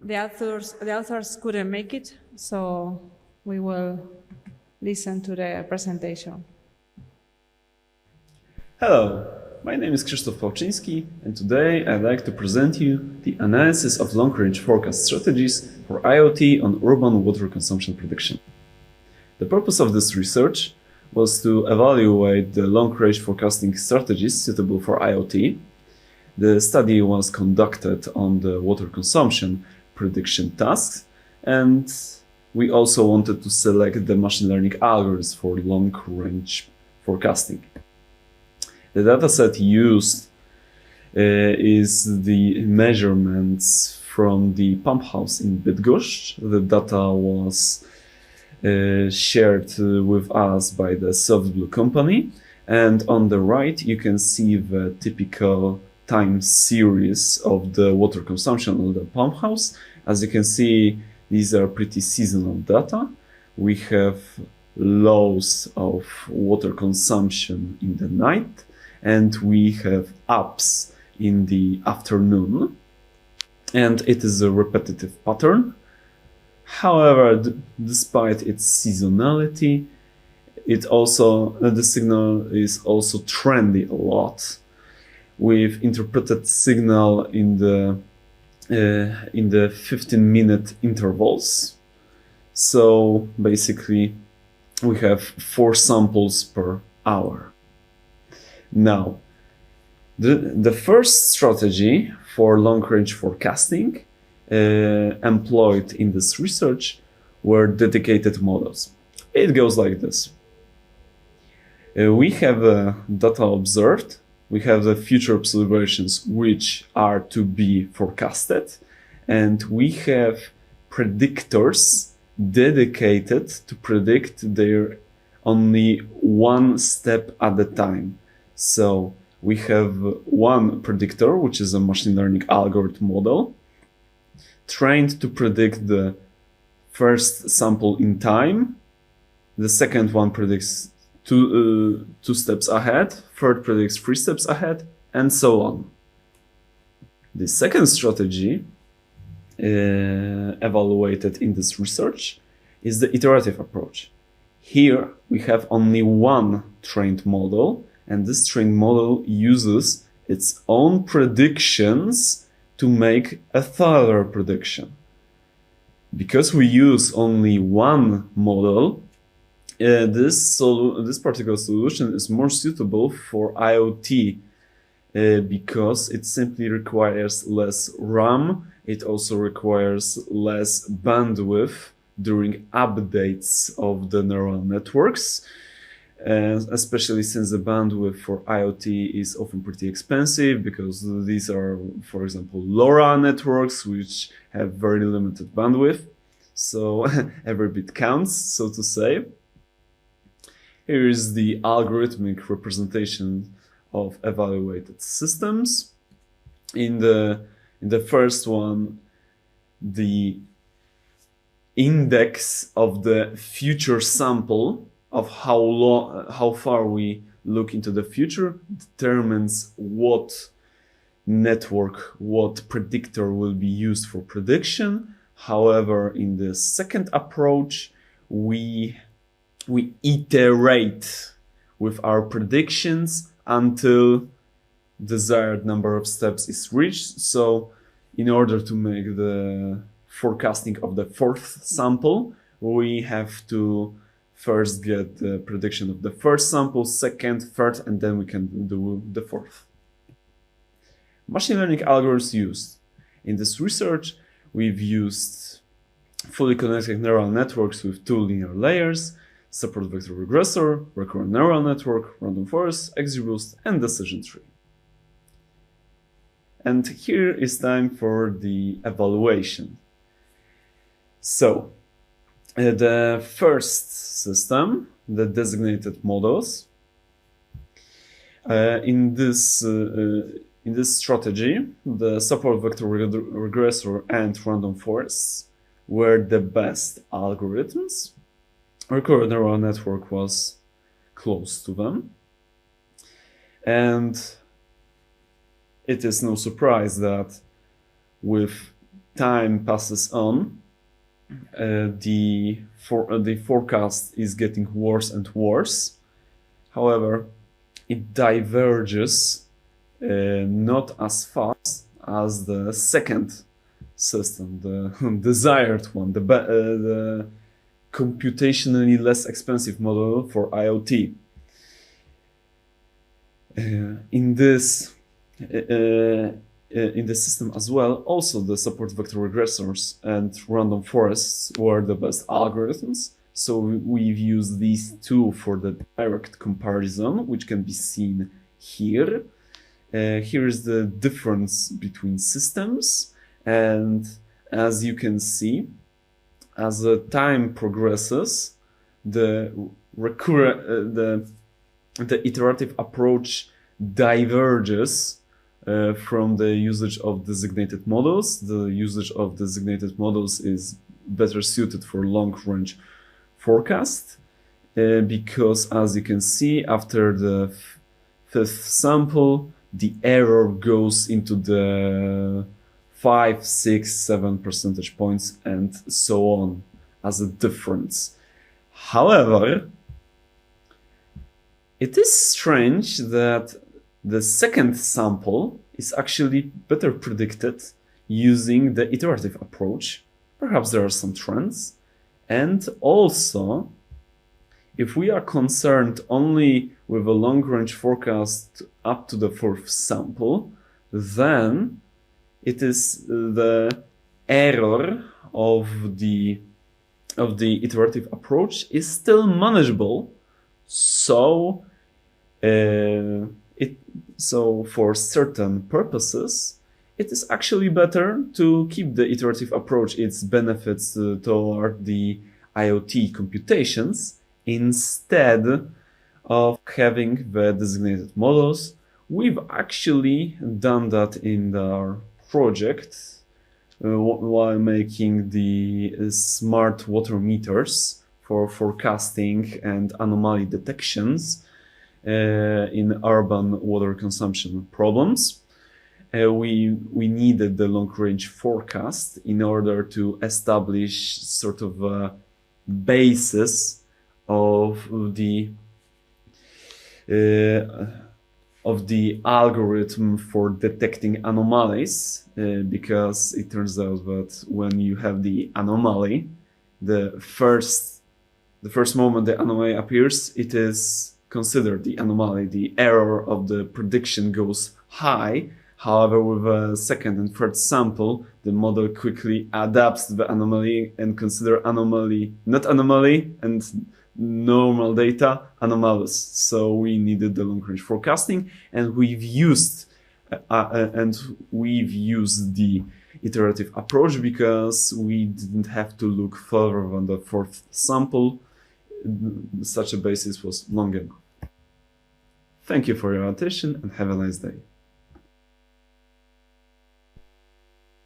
the authors couldn't make it, so we will listen to the presentation. Hello, my name is Krzysztof Pałczyński, and today I'd like to present you the analysis of long-range forecast strategies for IoT on urban water consumption prediction. The purpose of this research was to evaluate the long-range forecasting strategies suitable for IoT. The study was conducted on the water consumption prediction tasks, and we also wanted to select the machine learning algorithms for long-range forecasting. The dataset used is the measurements from the pump house in Bydgoszcz. The data was shared with us by the SoftBlue company, and on the right you can see the typical time series of the water consumption of the pump house. As you can see, these are pretty seasonal data. We have lows of water consumption in the night, and we have ups in the afternoon, and it is a repetitive pattern. However, despite its seasonality, the signal is also trendy a lot. We've interpreted signal in the 15-minute intervals. So basically, we have 4 samples per hour. Now, the first strategy for long-range forecasting employed in this research were dedicated models. It goes like this. We have data observed, we have the future observations which are to be forecasted, and we have predictors dedicated to predict their only one step at a time. So we have one predictor, which is a machine learning algorithm model, trained to predict the first sample in time. The second one predicts two steps ahead, third predicts 3 steps ahead, and so on. The second strategy evaluated in this research is the iterative approach. Here we have only one trained model, and this trained model uses its own predictions to make a further prediction. Because we use only one model, this particular solution is more suitable for IoT because it simply requires less RAM. It also requires less bandwidth during updates of the neural networks, especially since the bandwidth for IoT is often pretty expensive, because these are, for example, LoRa networks, which have very limited bandwidth. So every bit counts, so to say. Here is the algorithmic representation of evaluated systems. In the first one, the index of the future sample of how far we look into the future determines what network, what predictor will be used for prediction. However, in the second approach, we iterate with our predictions until desired number of steps is reached. So in order to make the forecasting of the fourth sample, we have to first get the prediction of the first sample, second, third, and then we can do the fourth. Machine learning algorithms used. In this research, we've used fully connected neural networks with 2 linear layers, support vector regressor, recurrent neural network, random forest, XGBoost, and decision tree. And here is time for the evaluation. So, the first system, the designated models, in this strategy, the support vector regressor and random forests were the best algorithms. Recurrent neural network was close to them. And it is no surprise that with time passes on, the forecast is getting worse and worse. However, it diverges not as fast as the second system, the desired one, the computationally less expensive model for IoT. In this system as well, also the support vector regressors and random forests were the best algorithms. So we've used these two for the direct comparison, which can be seen here. Here is the difference between systems, and as you can see, as the time progresses, the iterative approach diverges from the usage of designated models. The usage of designated models is better suited for long-range forecast because, as you can see, after the fifth sample, the error goes into the 5, 6, 7 percentage points and so on as a difference. However, it is strange that the second sample is actually better predicted using the iterative approach. Perhaps there are some trends. And also, if we are concerned only with a long-range forecast up to the fourth sample, then it is the error of the iterative approach is still manageable. So for certain purposes, it is actually better to keep the iterative approach, its benefits toward the IoT computations, instead of having the designated models. We've actually done that in our project while making the smart water meters for forecasting and anomaly detections in urban water consumption problems. We needed the long-range forecast in order to establish sort of a basis of the algorithm for detecting anomalies, because it turns out that when you have the anomaly, the first moment the anomaly appears, it is considered the anomaly. The error of the prediction goes high. However, with a second and third sample, the model quickly adapts to the anomaly and consider anomaly, not anomaly, and normal data anomalous. So we needed the long-range forecasting, and we've used the iterative approach because we didn't have to look further than the fourth sample. Such a basis was long enough. Thank you for your attention and have a nice day.